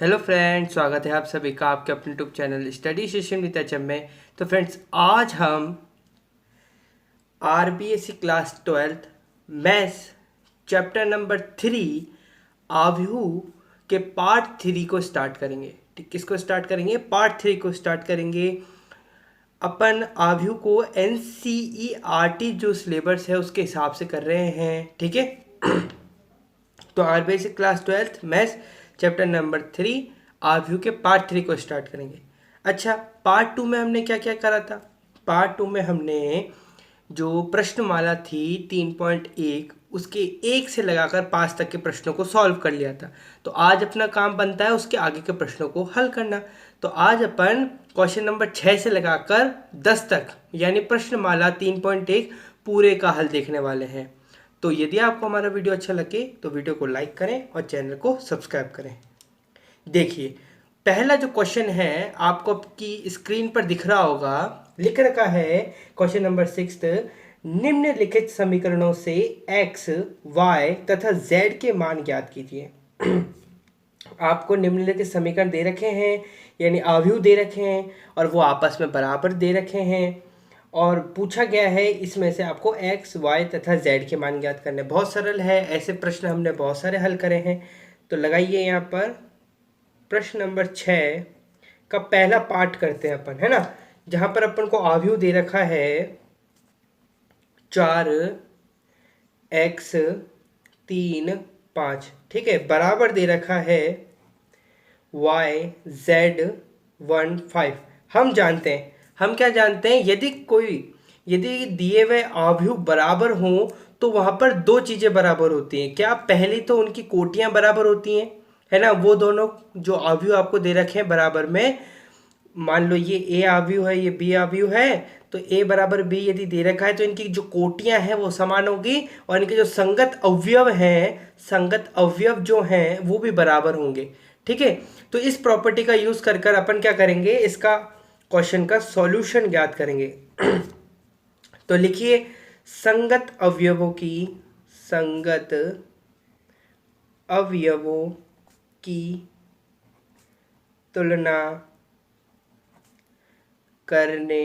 Hello friends, स्वागत है आप सभी का आपके अपने YouTube channel study session with HM में। तो फ्रेंड्स, आज हम RBSC class 12th maths chapter number 3 आव्यूह के पार्ट 3 को स्टार्ट करेंगे। ठीक, किसको स्टार्ट करेंगे? पार्ट 3 को स्टार्ट करेंगे। अपन आव्यूह को एनसीईआरटी जो सिलेबस है उसके हिसाब से कर रहे हैं। ठीक है। तो RBSC class 12th maths chapter number 3 आव्यूह के पार्ट 3 को स्टार्ट करेंगे। अच्छा, पार्ट 2 में हमने क्या क्या करा था? पार्ट 2 में हमने जो प्रश्नमाला थी 3.1 उसके 1 से लगाकर 5 तक के प्रश्नों को सॉल्व कर लिया था। तो आज अपना काम बनता है उसके आगे के प्रश्नों को हल करना। तो आज अपन क्वेश्चन नंबर 6 से लगाकर 10 तक यानी प्रश्नमाला 3.1 पूरे का हल देखने वाले हैं। तो यदि आपको हमारा वीडियो अच्छा लगे तो वीडियो को लाइक करें और चैनल को सब्सक्राइब करें। देखिए, पहला जो क्वेश्चन है आपको आपकी स्क्रीन पर दिख रहा होगा, लिख रखा है क्वेश्चन नंबर 6, निम्नलिखित समीकरणों से x, y तथा z के मान ज्ञात कीजिए। आपको निम्नलिखित समीकरण दे रखे हैं यानी आव्यूह दे रखे हैं और वो आपस में बराबर दे रखे हैं और पूछा गया है इसमें से आपको x, y तथा z के मान ज्ञात करने। बहुत सरल है, ऐसे प्रश्न हमने बहुत सारे हल करे हैं। तो लगाइए यहाँ पर प्रश्न नंबर 6 का पहला पार्ट करते हैं अपन, है ना, जहां पर अपन को आव्यूह दे रखा है 4x 3 5। ठीक है, बराबर दे रखा है y z 1 5। हम जानते हैं, हम क्या जानते हैं, यदि दिए हुए आव्यूह बराबर हों तो वहां पर दो चीजें बराबर होती हैं। क्या? पहली तो उनकी कोटियां बराबर होती हैं, है ना। वो दोनों जो आव्यूह आपको दे रखे हैं बराबर में, मान लो ये ए आव्यूह है, ये बी आव्यूह है, तो ए बराबर बी यदि दे रखा है तो इनकी जो कोटियां हैं वो समान होगी और इनके जो संगत अवयव हैं, संगत अवयव जो हैं वो भी बराबर होंगे। ठीक है। तो इस प्रॉपर्टी का यूज कर कर अपन क्या करेंगे, इसका क्वेश्चन का सॉल्यूशन ज्ञात करेंगे। तो लिखिए, संगत अवयवों की तुलना करने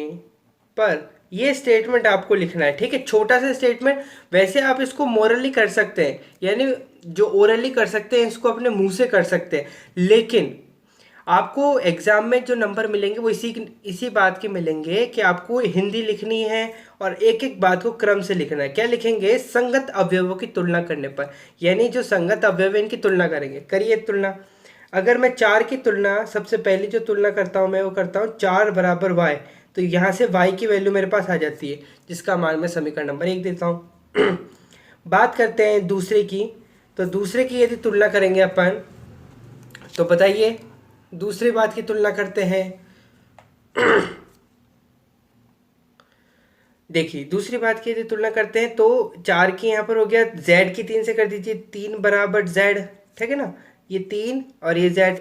पर, ये स्टेटमेंट आपको लिखना है। ठीक है, छोटा सा स्टेटमेंट। वैसे आप इसको मोरली कर सकते हैं, यानी जो ओरली कर सकते हैं इसको अपने मुंह से कर सकते हैं, लेकिन आपको एग्जाम में जो नंबर मिलेंगे वो इसी बात के मिलेंगे कि आपको हिंदी लिखनी है और एक एक बात को क्रम से लिखना है। क्या लिखेंगे? संगत अवयवों की तुलना करने पर, यानी जो संगत अवयव है इनकी तुलना करेंगे। करिए तुलना। अगर मैं 4 की तुलना, सबसे पहली जो तुलना करता हूँ मैं वो करता हूँ 4 बराबर y, तो यहाँ से y की वैल्यू मेरे पास आ जाती है जिसका मान मैं समीकरण नंबर 1 देता हूँ। बात करते हैं दूसरे की। तो दूसरे की यदि तुलना करेंगे अपन, तो बताइए दूसरी बात की तुलना करते हैं। देखिए, दूसरी बात की यदि तुलना करते हैं तो 4 की यहाँ पर हो गया, z की 3 से कर दीजिए, 3 बराबर z। ठीक है ना, ये 3 और ये z,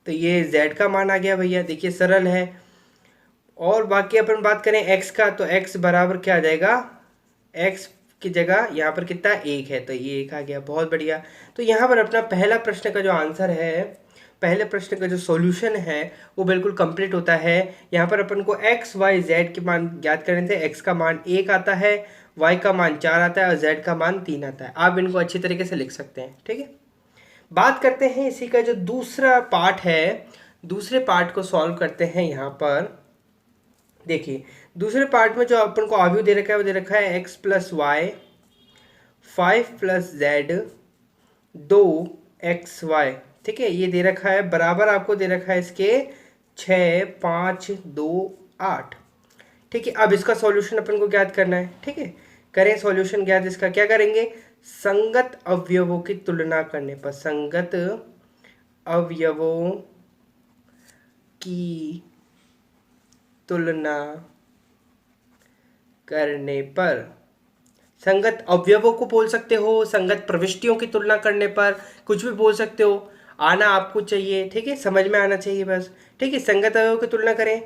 तो ये z का मान आ गया भैया। देखिए सरल है। और बाकी अपन बात करें x का, तो x बराबर क्या आ जाएगा, x की जगह यहाँ पर कितना 1 है, तो ये 1 आ गया। बहुत बढ़िया। तो यहाँ पर अपना पहला प्रश्न का जो आंसर है, पहले प्रश्न का जो सॉल्यूशन है वो बिल्कुल कंप्लीट होता है। यहाँ पर अपन को x, y, z के मान ज्ञात करने थे। x का मान 1 आता है, y का मान 4 आता है और z का मान 3 आता है। आप इनको अच्छी तरीके से लिख सकते हैं। ठीक है। बात करते हैं इसी का जो दूसरा पार्ट है, दूसरे पार्ट को सॉल्व करते हैं। यहाँ पर देखिए, दूसरे पार्ट में जो अपन को आव्यूह दे रखा है वो दे रखा है x plus y 5 plus z 2xy। ठीक है, ये दे रखा है, बराबर आपको दे रखा है इसके 6 5 2 8। ठीक है, अब इसका सॉल्यूशन अपन को ज्ञात करना है। ठीक है, करें सॉल्यूशन ज्ञात। इसका क्या करेंगे, संगत अवयवों की तुलना करने पर, संगत अवयवों की तुलना करने पर, संगत अवयवों को बोल सकते हो, संगत प्रविष्टियों की तुलना करने पर, कुछ भी बोल सकते हो, आना आपको चाहिए। ठीक है, समझ में आना चाहिए बस। ठीक है, संगत अवयवों की तुलना करें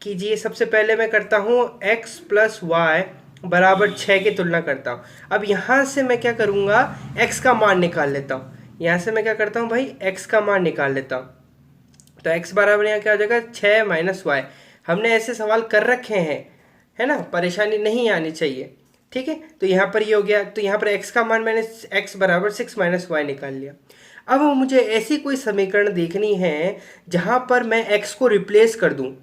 कीजिए। सबसे पहले मैं करता हूँ x प्लस वाई बराबर 6 की तुलना करता हूँ। अब यहाँ से मैं क्या करूँगा, x का मान निकाल लेता हूँ। यहाँ से मैं क्या करता हूँ भाई, x का मान निकाल लेता हूँ। तो x बराबर यहाँ क्या हो जाएगा, 6 माइनस वाई। हमने ऐसे सवाल कर रखे हैं, है ना, परेशानी नहीं आनी चाहिए। ठीक है, तो यहाँ पर ये हो गया। तो यहाँ पर x का मान मैंने x बराबर 6 माइनस वाई निकाल लिया। अब मुझे ऐसी कोई समीकरण देखनी है जहाँ पर मैं x को रिप्लेस कर दूँ,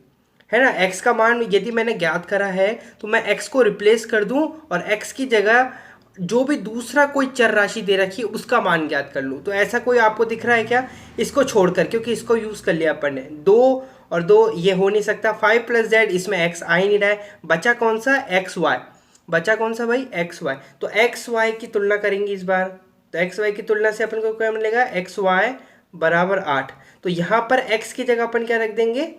है ना। x का मान यदि मैंने ज्ञात करा है तो मैं x को रिप्लेस कर दूं और x की जगह जो भी दूसरा कोई चर राशि दे रखी है उसका मान ज्ञात कर लूं। तो ऐसा कोई आपको दिख रहा है क्या, इसको छोड़कर, क्योंकि इसको यूज कर लिया अपन ने। 2 और 2 ये हो नहीं सकता, 5 प्लस जेड, इसमें x आ ही नहीं रहा है। बचा कौन सा, एक्स वाई। बचा कौन सा भाई, एक्स वाई। तो एक्स वाई की तुलना करेंगे इस बार। तो एक्स वाई की तुलना से अपन को क्या मिलेगा, एक्स वाई बराबर 8। तो यहाँ पर x की जगह अपन क्या रख देंगे,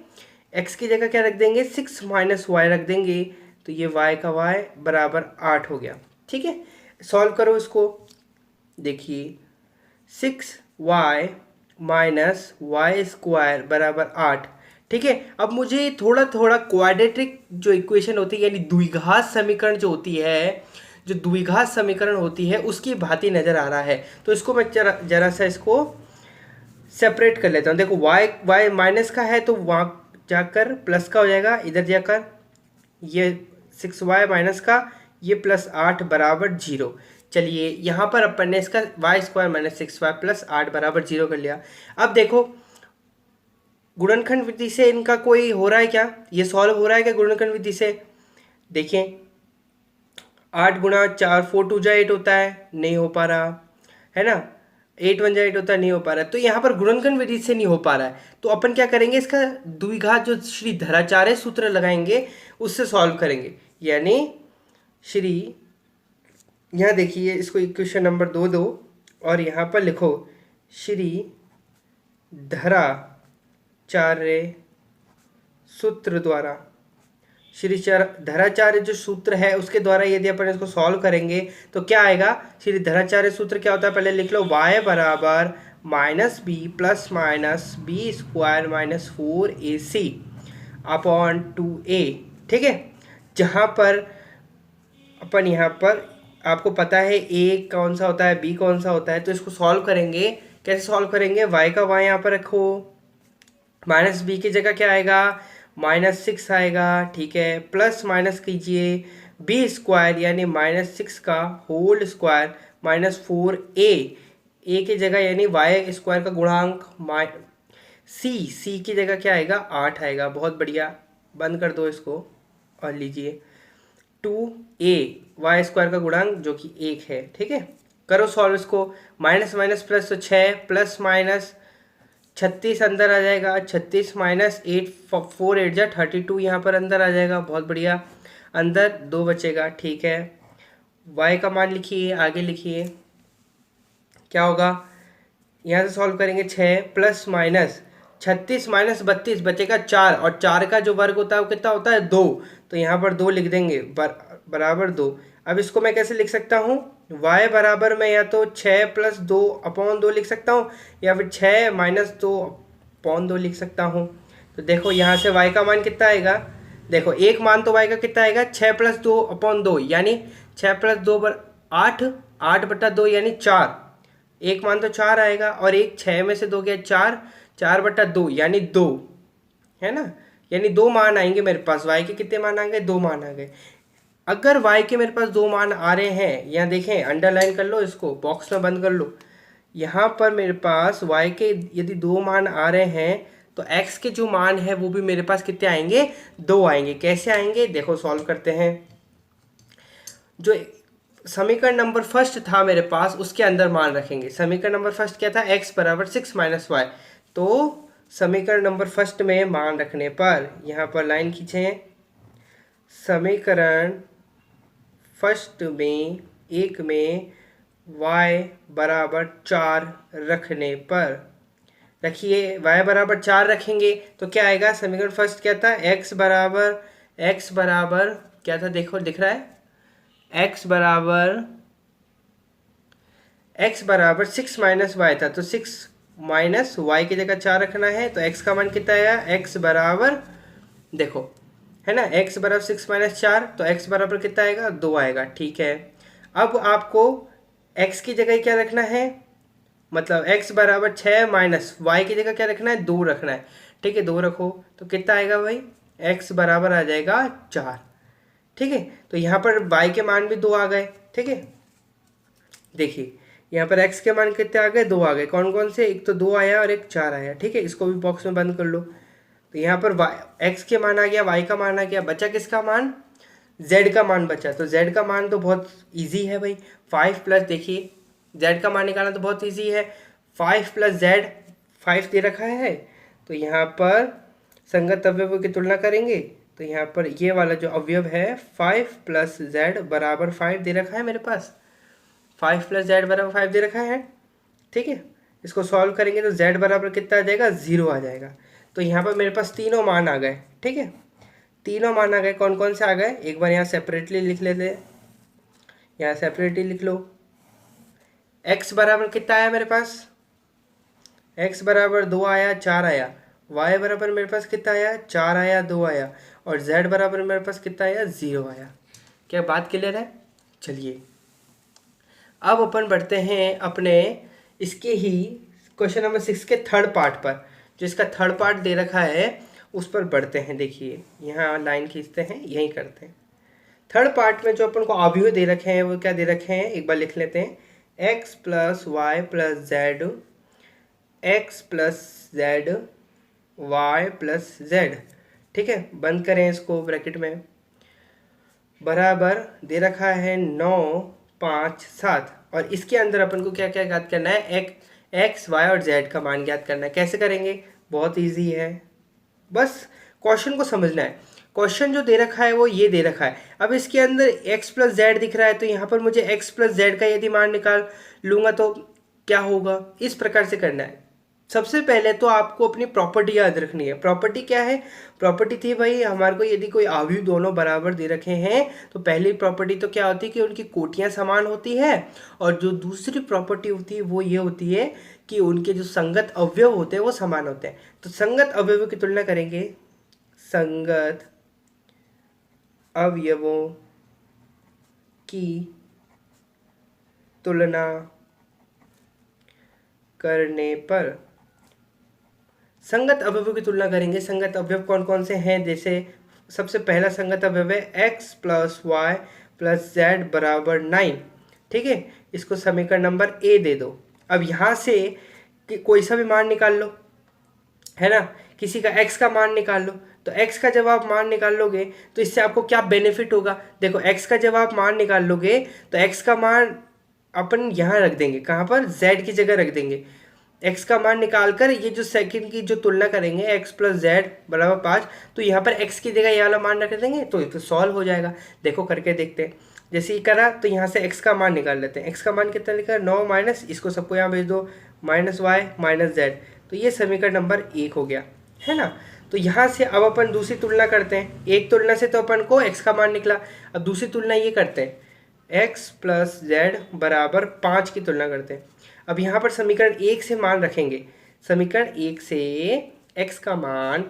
x की जगह क्या रख देंगे, 6 माइनस वाई रख देंगे। तो ये y का y बराबर 8 हो गया। ठीक है, सॉल्व करो इसको। देखिए 6y माइनस वाई स्क्वायर बराबर 8। ठीक है, अब मुझे थोड़ा थोड़ा क्वाड्रेटिक जो इक्वेशन होती है, यानी द्विघात समीकरण जो होती है, जो द्विघात समीकरण होती है उसकी भांति नजर आ रहा है। तो इसको मैं जरा सा इसको सेपरेट कर लेता हूँ। देखो y माइनस का है तो वहाँ जाकर प्लस का हो जाएगा, इधर जाकर ये 6y माइनस का, ये प्लस 8 बराबर 0। चलिए यहाँ पर अपन ने इसका Y square minus 6y plus 8 बराबर 0 कर लिया। अब देखो गुणनखंड विधि से इनका कोई हो रहा है क्या, ये सॉल्व हो रहा है क्या गुणनखंड विधि से। देखिए 8 गुणा 4 4 2 जा 8 होता है, नहीं हो पा रहा है ना। 8 1 जा 8 होता है, नहीं हो पा रहा है। तो यहाँ पर गुणनखंड विधि से नहीं हो पा रहा है, तो अपन क्या करेंगे, इसका द्विघात जो श्री धराचार्य सूत्र लगाएंगे उससे सॉल्व करेंगे। यानी श्री, यहाँ देखिए इसको इक्वेशन नंबर 2 दो और यहाँ पर लिखो श्री धराचार्य सूत्र द्वारा, श्री धराचार्य जो सूत्र है उसके द्वारा यदि अपन इसको सॉल्व करेंगे तो क्या आएगा। श्री धराचार्य सूत्र क्या होता है, पहले लिख लो, y बराबर minus b plus minus b square minus 4ac upon 2a। ठीक है, जहाँ पर अपन यहाँ पर आपको पता है a कौन सा होता है, b कौन सा होता है, तो इसको सॉल्व करेंगे। कैसे सॉल्व करेंगे, y का y यहाँ पर रखो, माइनस बी की जगह क्या आएगा, -6 आएगा। ठीक है, प्लस माइनस कीजिए बी स्क्वायर यानी -6 का होल स्क्वायर माइनस 4a, ए की जगह यानी वाई स्क्वायर का गुणांक सी की जगह क्या आएगा, 8 आएगा। बहुत बढ़िया, बंद कर दो इसको और लीजिए 2a वाई स्क्वायर का गुणांक जो कि 1 है। ठीक है, करो सॉल्व इसको। माइनस माइनस प्लस तो 6 प्लस माइनस 36 अंदर आ जाएगा, 36 माइनस 8 4 8 जा 32 यहाँ पर अंदर आ जाएगा। बहुत बढ़िया, अंदर 2 बचेगा। ठीक है, y का मान लिखिए, आगे लिखिए क्या होगा, यहाँ से सॉल्व करेंगे 6 प्लस माइनस 36 माइनस 32 बचेगा 4, और 4 का जो वर्ग होता है वो कितना होता है, 2। तो यहाँ पर 2 लिख देंगे, बराबर 2। अब इसको मैं कैसे लिख सकता हूँ, y बराबर मैं या तो 6 प्लस 2 अपॉन 2 लिख सकता हूँ, या फिर 6 माइनस 2 अपॉन 2 लिख सकता हूँ। तो देखो यहाँ से y का मान कितना आएगा, देखो एक मान तो y का कितना आएगा, 6 प्लस 2 अपॉन 2 यानी 6 प्लस 2 8, 8 बटा 2 यानी 4। एक मान तो 4 आएगा और एक 6 में से 2 गया 4, 4 बटा 2 यानी 2, है ना। यानी 2 मान आएंगे मेरे पास, y के कितने मान आ गए, 2 मान आ गए। अगर y के मेरे पास 2 मान आ रहे हैं, यहाँ देखें अंडरलाइन कर लो इसको, बॉक्स में बंद कर लो। यहाँ पर मेरे पास y के यदि 2 मान आ रहे हैं तो x के जो मान है वो भी मेरे पास कितने आएंगे, 2 आएंगे। कैसे आएंगे, देखो सॉल्व करते हैं। जो समीकरण नंबर फर्स्ट था मेरे पास उसके अंदर मान रखेंगे। समीकरण नंबर फर्स्ट क्या था, x बराबर 6 माइनस वाई। तो समीकरण नंबर फर्स्ट में मान रखने पर यहाँ पर लाइन खींचें, समीकरण फर्स्ट में एक में y बराबर 4 रखने पर, रखिए y बराबर 4 रखेंगे तो क्या आएगा, समीकरण फर्स्ट क्या था, x बराबर क्या था, देखो दिख रहा है, x बराबर 6 माइनस वाई था। तो 6 माइनस वाई की जगह 4 रखना है, तो x का मान कितना आएगा, x बराबर, देखो है ना, x बराबर 6 माइनस 4, तो x बराबर कितना आएगा, 2 आएगा। ठीक है, अब आपको x की जगह क्या रखना है, मतलब x बराबर 6 माइनस y की जगह क्या रखना है, 2 रखना है। ठीक है, 2 रखो तो कितना आएगा भाई, x बराबर आ जाएगा 4। ठीक है, तो यहाँ पर y के मान भी 2 आ गए। ठीक है, देखिए यहाँ पर x के मान कितने आ गए, 2 आ गए। कौन कौन से, एक तो 2 आया और एक 4 आया। ठीक है, इसको भी बॉक्स में बंद कर लो। तो यहाँ पर x के मान आ गया, y का मान आ गया, बचा किसका मान, z का मान बचा। तो z का मान तो बहुत इजी है भाई, 5 प्लस, देखिए z का मान निकालना तो बहुत इजी है, 5 प्लस z, 5 दे रखा है। तो यहाँ पर संगत अवयवों की तुलना करेंगे तो यहाँ पर ये वाला जो अवयव है 5 प्लस z बराबर 5 दे रखा है मेरे पास, 5 प्लस z बराबर 5 दे रखा है। ठीक है, इसको सॉल्व करेंगे तो z बराबर कितना आ जाएगा, 0 आ जाएगा। तो यहाँ पर मेरे पास तीनों मान आ गए। ठीक है, तीनों मान आ गए। कौन कौन से आ गए, एक बार यहाँ सेपरेटली लिख लेते हैं। यहाँ सेपरेटली लिख लो। x बराबर कितना आया मेरे पास, x बराबर 2 आया, 4 आया। y बराबर मेरे पास कितना आया, 4 आया, 2 आया। और z बराबर मेरे पास कितना आया, 0 आया। क्या बात क्लियर है? चलिए अब अपन बढ़ते हैं अपने इसके ही क्वेश्चन नंबर 6 के थर्ड पार्ट पर, जो इसका थर्ड पार्ट दे रखा है उस पर बढ़ते हैं। देखिए यहाँ लाइन खींचते हैं, यहीं करते हैं। थर्ड पार्ट में जो अपन को अवयव दे रखे हैं वो क्या दे रखे हैं, एक बार लिख लेते हैं। x plus y plus z, x plus z, y plus z. ठीक है, बंद करें इसको ब्रैकेट में, बराबर दे रखा है 9, 5, 7। और इसके अंदर अपन को क्या क्या ज्ञात करना है, एक्स वाई और जेड का मान ज्ञात करना है। कैसे करेंगे, बहुत इजी है, बस क्वेश्चन को समझना है। क्वेश्चन जो दे रखा है वो ये दे रखा है। अब इसके अंदर x प्लस जेड दिख रहा है, तो यहाँ पर मुझे x प्लस जेड का यदि मान निकाल लूँगा तो क्या होगा, इस प्रकार से करना है। सबसे पहले तो आपको अपनी प्रॉपर्टी याद रखनी है। प्रॉपर्टी क्या है, प्रॉपर्टी थी भाई हमारे को यदि कोई अवयव दोनों बराबर दे रखे हैं तो पहली प्रॉपर्टी तो क्या होती है कि उनकी कोटियाँ समान होती है, और जो दूसरी प्रॉपर्टी होती है वो ये होती है कि उनके जो संगत अवयव होते हैं वो समान होते हैं। तो संगत अवयवों की तुलना करेंगे, संगत अवयवों की तुलना करने पर, संगत अवयवों की तुलना करेंगे। संगत अवयव कौन कौन से हैं, जैसे सबसे पहला संगत अवयव है x plus y plus z बराबर 9। ठीक है, इसको समीकरण नंबर ए दे दो। अब यहाँ से कि कोई सा भी मान निकाल लो, है ना, किसी का x का मान निकाल लो। तो x का जब आप मान निकाल लोगे तो इससे आपको क्या बेनिफिट होगा, देखो x का जब आप मान निकाल लोगे तो x का मान अपन यहाँ रख देंगे, कहाँ पर, z की जगह रख देंगे। x का मान निकाल कर ये जो सेकंड की जो तुलना करेंगे x प्लस जेड बराबर 5, तो यहाँ पर x की जगह ये वाला मान रख देंगे तो सॉल्व हो जाएगा। देखो करके देखते हैं। जैसे ही करा तो यहाँ से x का मान निकाल लेते हैं। x का मान कितना लिखा है, 9 माइनस, इसको सबको यहाँ भेज दो, माइनस वाई माइनस जेड। तो ये समीकरण नंबर 1 हो गया, है ना। तो यहाँ से अब अपन दूसरी तुलना करते हैं। एक तुलना से तो अपन को x का मान निकला, अब दूसरी तुलना ये करते हैं, x प्लस जेड बराबर 5 की तुलना करते हैं। अब यहाँ पर समीकरण 1 से मान रखेंगे, समीकरण 1 से x का मान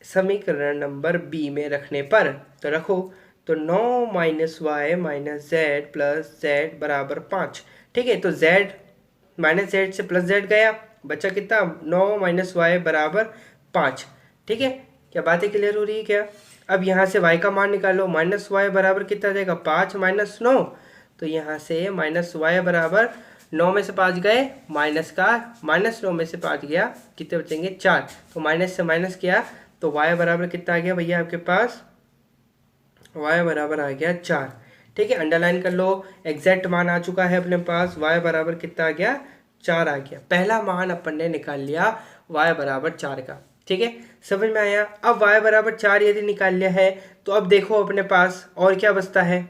समीकरण नंबर बी में रखने पर, तो रखो, तो 9 minus y minus z plus z बराबर 5। ठीक है, तो z माइनस जेड से प्लस जेड गया, बचा कितना, 9 माइनस वाई बराबर 5। ठीक है, क्या बातें क्लियर हो रही है क्या। अब यहाँ से y का मान निकालो, माइनस वाई बराबर कितना जाएगा, 5 माइनस 9। तो यहाँ से माइनस वाई बराबर 9 में से 5 गए, माइनस का, माइनस 9 में से 5 गया, कितने बचेंगे, 4। तो माइनस से माइनस किया तो y बराबर कितना आ गया भैया आपके पास, y बराबर आ गया 4। ठीक है, अंडरलाइन कर लो, एग्जैक्ट मान आ चुका है अपने पास, y बराबर कितना आ गया, 4 आ गया। पहला मान अपन ने निकाल लिया y बराबर 4 का। ठीक है, समझ में आया। अब y बराबर 4 यदि निकाल लिया है तो अब देखो अपने पास और क्या बचता है,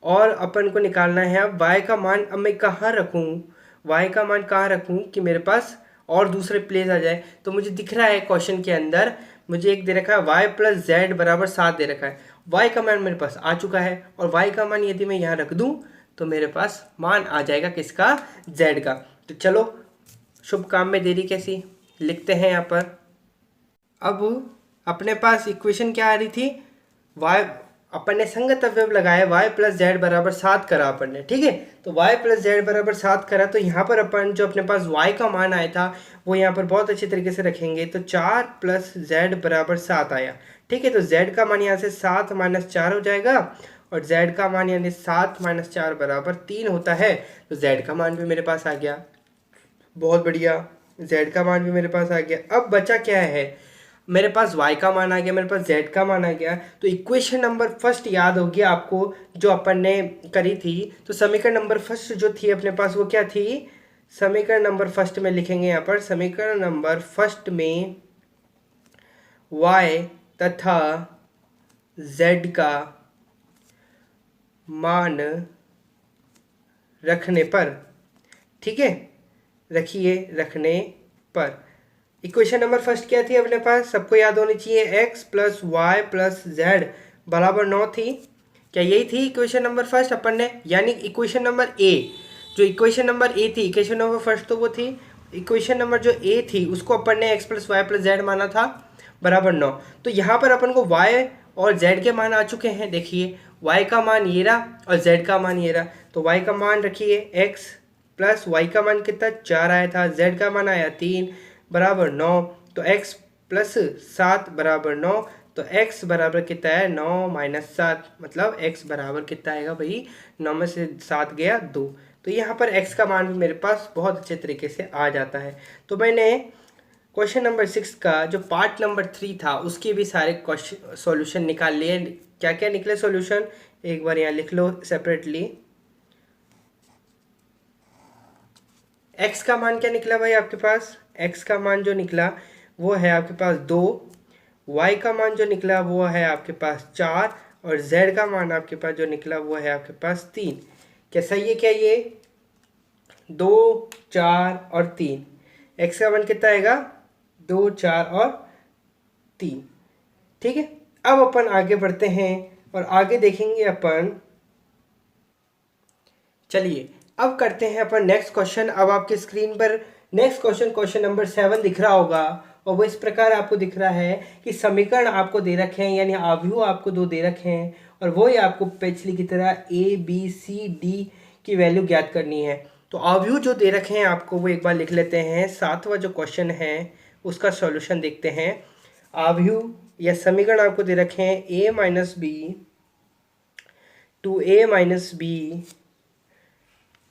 और अपन को निकालना है अब y का मान। अब मैं कहाँ रखूँ, y का मान कहाँ रखूँ कि मेरे पास और दूसरे प्लेस आ जाए। तो मुझे दिख रहा है क्वेश्चन के अंदर मुझे एक दे रखा है y प्लस जेड बराबर 7 दे रखा है, y का मान मेरे पास आ चुका है, और y का मान यदि मैं यहाँ रख दूँ तो मेरे पास मान आ जाएगा किसका, z का। तो चलो शुभ काम में देरी कैसी, लिखते हैं यहाँ पर। अब अपने पास इक्वेशन क्या आ रही थी, y अपन ने संगत अवयव लगाया y प्लस जेड बराबर 7 करा अपन ने, ठीक है। तो y प्लस जेड बराबर 7 करा, तो यहाँ पर अपन जो अपने पास y का मान आया था वो यहाँ पर बहुत अच्छी तरीके से रखेंगे। तो 4 प्लस जेड बराबर 7 आया, ठीक है। तो z का मान यहाँ से 7 माइनस 4 हो जाएगा, और z का मान यानी 7 माइनस 4 बराबर 3 होता है। तो z का मान भी मेरे पास आ गया, बहुत बढ़िया, z का मान भी मेरे पास आ गया। अब बचा क्या है, मेरे पास y का मान आ गया, मेरे पास z का मान आ गया। तो इक्वेशन नंबर फर्स्ट याद होगी आपको जो अपन ने करी थी। तो समीकरण नंबर फर्स्ट जो थी अपने पास वो क्या थी, समीकरण नंबर फर्स्ट में लिखेंगे यहाँ पर, समीकरण नंबर फर्स्ट में y तथा z का मान रखने पर, ठीक है, रखिए रखने पर। इक्वेशन नंबर फर्स्ट क्या थी अपने पास, सबको याद होनी चाहिए, x plus y plus z बराबर 9 थी। क्या यही थी इक्वेशन नंबर फर्स्ट अपन ने, यानी इक्वेशन नंबर ए, जो इक्वेशन नंबर ए थी, इक्वेशन नंबर फर्स्ट तो वो थी, इक्वेशन नंबर जो ए थी उसको अपन ने x plus y plus z माना था बराबर 9। तो यहाँ पर अपन को y और z के मान आ चुके हैं। देखिए y का मान ये रहा और z का मान ये रहा। तो y का मान रखिए x प्लस y का मान कितना 4 आया था, z का मान आया 3 बराबर 9। तो x प्लस 7 बराबर 9। तो x बराबर कितना है 9 माइनस 7, मतलब x बराबर कितना आएगा भाई, 9 में से 7 गया 2। तो यहाँ पर x का मान भी मेरे पास बहुत अच्छे तरीके से आ जाता है। तो मैंने क्वेश्चन नंबर 6 का जो पार्ट नंबर 3 था उसके भी सारे क्वेश्चन सॉल्यूशन निकाल लिए। क्या क्या निकले सॉल्यूशन, एक बार यहाँ लिख लो सेपरेटली। x का मान क्या निकला भाई आपके पास, x का मान जो निकला वो है आपके पास 2, y का मान जो निकला वो है आपके पास 4, और z का मान आपके पास जो निकला वो है आपके पास 3। क्या सही है क्या ये, 2 4 और 3, x का मान कितना आएगा 2 4 और 3, ठीक है। अब अपन आगे बढ़ते हैं और आगे देखेंगे अपन, चलिए अब करते हैं अपन नेक्स्ट क्वेश्चन। अब आपके स्क्रीन पर नेक्स्ट क्वेश्चन, क्वेश्चन नंबर 7 दिख रहा होगा, और वो इस प्रकार आपको दिख रहा है कि समीकरण आपको दे रखे हैं, यानी आव्यूह आपको 2 दे रखे हैं, और वो ही आपको पिछली की तरह a b c d की वैल्यू ज्ञात करनी है। तो आव्यूह जो दे रखे हैं आपको वो एक बार लिख लेते हैं। 7वां जो क्वेश्चन है उसका सॉल्यूशन देखते हैं। आव्यूह या समीकरण आपको दे रखे हैं a minus B two a minus B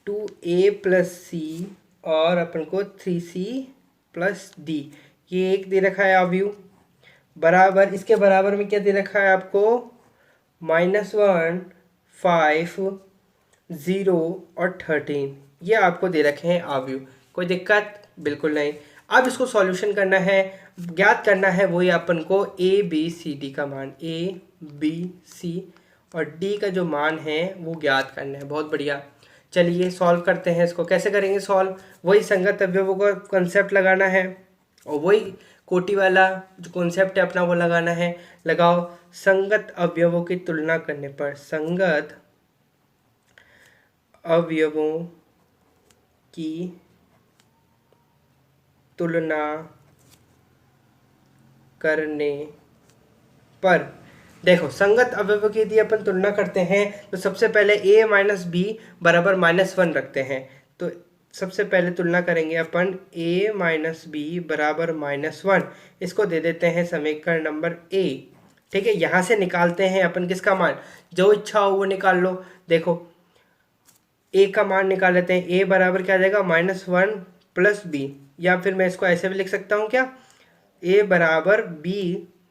two a plus C और अपन को 3c प्लस डी, ये एक दे रखा है आव्यूह। बराबर इसके बराबर में क्या दे रखा है आपको, -1 5 0 और 13, ये आपको दे रखे हैं आव्यूह। कोई दिक्कत बिल्कुल नहीं। अब इसको सॉल्यूशन करना है, ज्ञात करना है वही अपन को a b c d का मान, a b c और d का जो मान है वो ज्ञात करना है। बहुत बढ़िया, चलिए सॉल्व करते हैं इसको। कैसे करेंगे सॉल्व, वही संगत अवयवों का कॉन्सेप्ट लगाना है और वही कोटि वाला जो कॉन्सेप्ट है अपना वो लगाना है। लगाओ, संगत अवयवों की तुलना करने पर, संगत अवयवों की तुलना करने पर, देखो संगत अवयवों की यदि अपन तुलना करते हैं तो सबसे पहले a माइनस बी बराबर -1 रखते हैं। तो सबसे पहले तुलना करेंगे अपन a माइनस बी बराबर -1, इसको दे देते हैं समीकरण नंबर a, ठीक है। यहाँ से निकालते हैं अपन किसका मान, जो इच्छा हो वो निकाल लो। देखो a का मान निकाल लेते हैं, a बराबर क्या आ जाएगा -1 प्लस b, या फिर मैं इसको ऐसे भी लिख सकता हूँ क्या, a बराबर b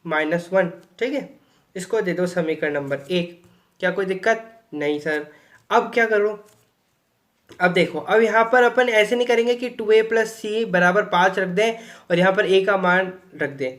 -1, ठीक है। इसको दे दो समीकरण नंबर 1। क्या कोई दिक्कत नहीं सर। अब क्या करो, अब देखो, अब यहाँ पर अपन ऐसे नहीं करेंगे कि 2a प्लस सी बराबर 5 रख दें और यहाँ पर a का मान रख दें।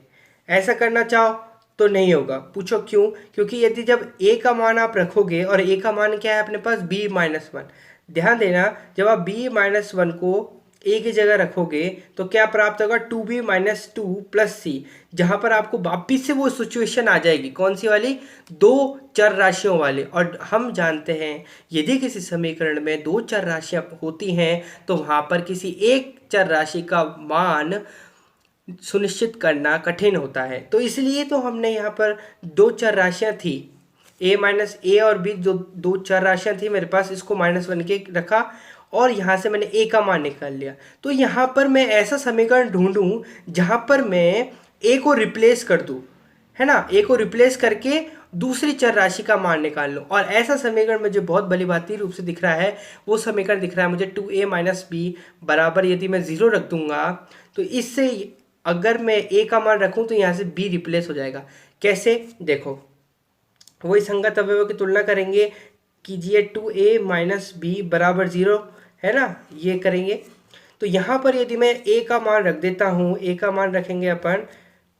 ऐसा करना चाहो तो नहीं होगा। पूछो क्यों, क्योंकि यदि जब a का मान आप रखोगे और a का मान क्या है अपने पास b-1, ध्यान देना जब आप b-1 को a की जगह रखोगे तो क्या प्राप्त होगा 2b-2 प्लस सी, जहां पर आपको वापिस से वो सिचुएशन आ जाएगी, कौन सी वाली, 2 चर राशियों वाली। और हम जानते हैं यदि किसी समीकरण में 2 चर राशियां होती हैं तो वहां पर किसी एक चर राशि का मान सुनिश्चित करना कठिन होता है। तो इसलिए तो हमने यहाँ पर 2 चर राशियां थी, ए माइनस ए और बी जो दो चर राशियां थी मेरे पास, इसको -1 के रखा और यहाँ से मैंने ए का मान निकाल लिया। तो यहाँ पर मैं ऐसा समीकरण ढूंढूं जहाँ पर मैं ए को रिप्लेस कर दूं, है ना, ए को रिप्लेस करके दूसरी चर राशि का मान निकाल लो। और ऐसा समीकरण मुझे बहुत भली भांति रूप से दिख रहा है, वो समीकरण दिख रहा है मुझे 2a माइनस बी बराबर, यदि मैं 0 रख दूंगा तो इससे अगर मैं a का मान रखूं तो यहाँ से b रिप्लेस हो जाएगा। कैसे, देखो वही संगत अवयवों की तुलना करेंगे, कीजिए 2a माइनस बी बराबर 0, है ना, ये करेंगे। तो यहाँ पर यदि मैं a का मान रख देता हूँ, a का मान रखेंगे अपन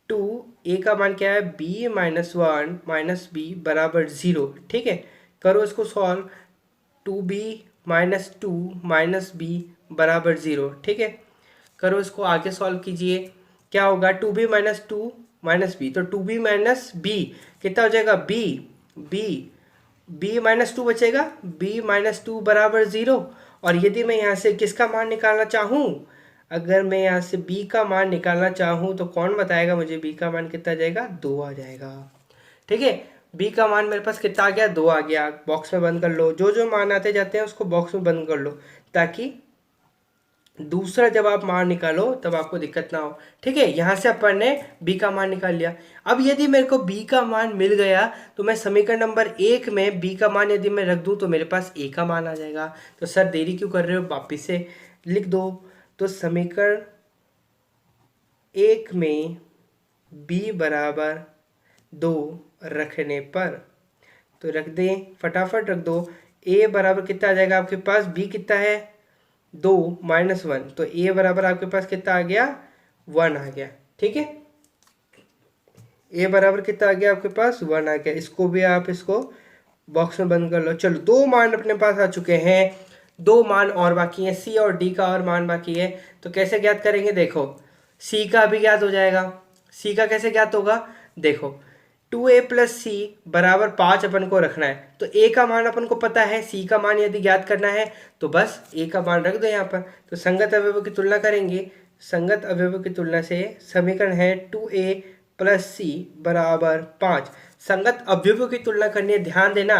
2, a का मान क्या है b माइनस 1 माइनस बी बराबर 0, ठीक है। करो इसको solve, 2b minus 2 minus B बराबर 0, ठीक है। करो इसको आगे सॉल्व कीजिए, क्या होगा 2b माइनस 2 माइनस बी, तो 2b माइनस बी कितना हो जाएगा b माइनस 2 बचेगा, b माइनस 2 बराबर 0। और यदि मैं यहाँ से किसका मान निकालना चाहूँ, अगर मैं यहाँ से b का मान निकालना चाहूँ तो कौन बताएगा मुझे b का मान कितना आ जाएगा, 2 आ जाएगा, ठीक है। b का मान मेरे पास कितना आ गया, 2 आ गया। बॉक्स में बंद कर लो, जो जो मान आते जाते हैं उसको बॉक्स में बंद कर लो, ताकि दूसरा जब आप मान निकालो तब आपको दिक्कत ना हो, ठीक है। यहाँ से अपन ने b का मान निकाल लिया। अब यदि मेरे को b का मान मिल गया तो मैं समीकरण नंबर 1 में b का मान यदि मैं रख दूं तो मेरे पास a का मान आ जाएगा। तो सर देरी क्यों कर रहे हो, वापिस से लिख दो। तो समीकरण 1 में b बराबर 2 रखने पर, तो रख दें, फटाफट रख दो। a बराबर कितना आ जाएगा आपके पास, b कितना है 2 माइनस 1, तो a बराबर आपके पास कितना आ गया, 1 आ गया, ठीक है। a बराबर कितना आ गया आपके पास, 1 आ गया। इसको भी आप इसको बॉक्स में बंद कर लो। चलो 2 मान अपने पास आ चुके हैं, 2 मान और बाकी हैं, c और d का और मान बाकी है। तो कैसे ज्ञात करेंगे, देखो c का भी ज्ञात हो जाएगा। c का कैसे ज्ञात होगा, देखो 2a प्लस सी बराबर 5 अपन को रखना है, तो a का मान अपन को पता है, c का मान यदि ज्ञात करना है तो बस a का मान रख दो यहाँ पर। तो संगत अवयवों की तुलना करेंगे, संगत अवयवों की तुलना से समीकरण है 2a प्लस सी बराबर 5। संगत अवयवों की तुलना करनी है, ध्यान देना,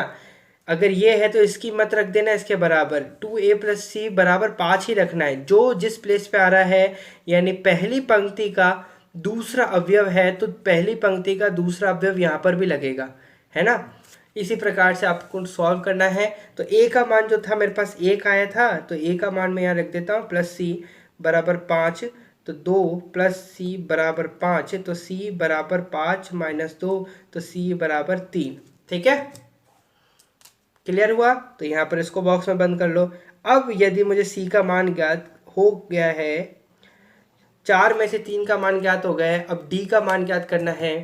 अगर ये है तो इसकी मत रख देना इसके बराबर, 2a प्लस सी बराबर 5 ही रखना है, जो जिस प्लेस पे आ रहा है, यानी पहली पंक्ति का दूसरा अवयव है तो पहली पंक्ति का दूसरा अवयव यहाँ पर भी लगेगा, है ना। इसी प्रकार से आपको सॉल्व करना है। तो a का मान जो था मेरे पास 1 आया था, तो a का मान मैं यहाँ रख देता हूँ प्लस सी बराबर 5, तो 2 प्लस सी बराबर 5, तो c बराबर 5 माइनस 2, तो c बराबर 3, ठीक है। क्लियर हुआ, तो यहाँ पर इसको बॉक्स में बंद कर लो। अब यदि मुझे c का मान ज्ञात हो गया है, 4 में से 3 का मान ज्ञात हो गया है, अब d का मान ज्ञात करना है।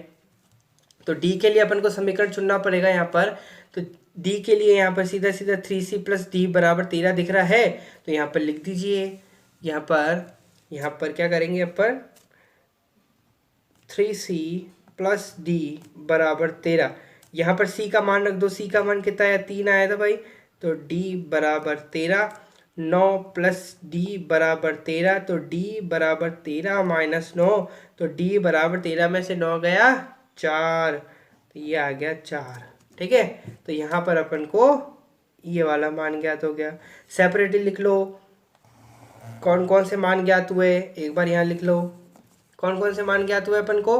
तो d के लिए अपन को समीकरण चुनना पड़ेगा यहाँ पर। तो d के लिए यहाँ पर सीधा सीधा 3c प्लस डी बराबर 13 दिख रहा है, तो यहाँ पर लिख दीजिए। यहाँ पर क्या करेंगे अपन, 3c प्लस डी बराबर 13, यहाँ पर c का मान रख दो। c का मान कितना आया, 3 आया था भाई, तो d बराबर 13, 9 प्लस डी बराबर 13, तो d बराबर 13 माइनस 9, तो d बराबर 13 में से 9 गया 4, तो ये आ गया 4, ठीक है। तो यहाँ पर अपन को ये वाला मान ज्ञात हो गया। सेपरेटली लिख लो कौन कौन से मान ज्ञात हुए, एक बार यहाँ लिख लो कौन कौन से मान ज्ञात हुए अपन को।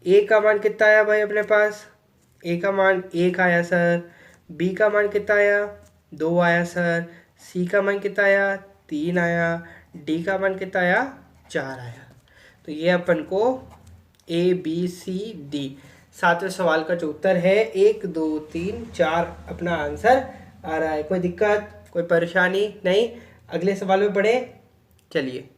a का मान कितना आया भाई अपने पास, a का मान 1 आया सर, b का मान कितना आया 2 आया सर, c का मान कितना आया 3 आया, d का मान कितना आया 4 आया। तो ये अपन को a b c d 7वें सवाल का जो उत्तर है 1 2 3 4 अपना आंसर आ रहा है। कोई दिक्कत, कोई परेशानी नहीं, अगले सवाल में पढ़े। चलिए